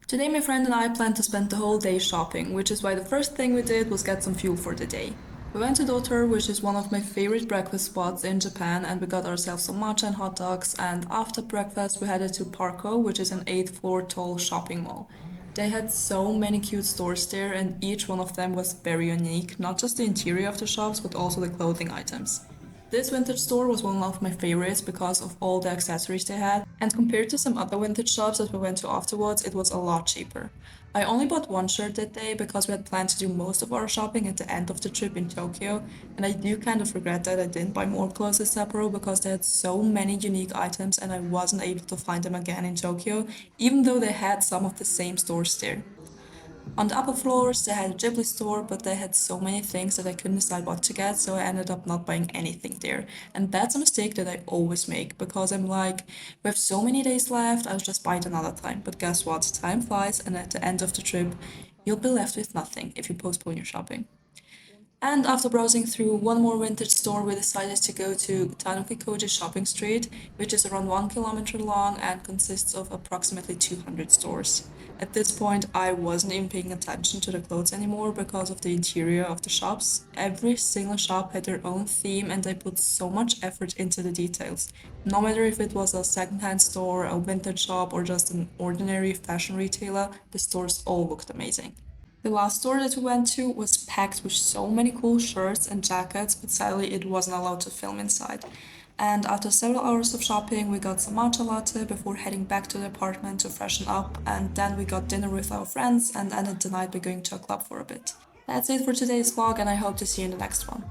Today, my friend and I planned to spend the whole day shopping, which is why the first thing we did was get some fuel for the day. We went to Dotor, which is one of my favorite breakfast spots in Japan, and we got ourselves some matcha and hot dogs. And after breakfast, we headed to Parco, which is an 8th floor tall shopping mall. They had so many cute stores there, and each one of them was very unique, not just the interior of the shops, but also the clothing items. This vintage store was one of my favorites because of all the accessories they had, and compared to some other vintage shops that we went to afterwards, it was a lot cheaper. I only bought one shirt that day because we had planned to do most of our shopping at the end of the trip in Tokyo, and I do kind of regret that I didn't buy more clothes at Sapporo because they had so many unique items and I wasn't able to find them again in Tokyo, even though they had some of the same stores there. On the upper floors, they had a Ghibli store, but they had so many things that I couldn't decide what to get, so I ended up not buying anything there. And that's a mistake that I always make because I'm like, we have so many days left, I'll just buy it another time. But guess what? Time flies, and at the end of the trip, you'll be left with nothing if you postpone your shopping. And after browsing through one more vintage store, we decided to go to Tanuki-Koji Shopping Street, which is around 1 kilometer long and consists of approximately 200 stores. At this point, I wasn't even paying attention to the clothes anymore because of the interior of the shops. Every single shop had their own theme, and they put so much effort into the details. No matter if it was a secondhand store, a vintage shop, or just an ordinary fashion retailer, the stores all looked amazing. The last store that we went to was packed with so many cool shirts and jackets, but sadly it wasn't allowed to film inside. And after several hours of shopping, we got some matcha latte before heading back to the apartment to freshen up, and then we got dinner with our friends and ended the night by going to a club for a bit. That's it for today's vlog, and I hope to see you in the next one.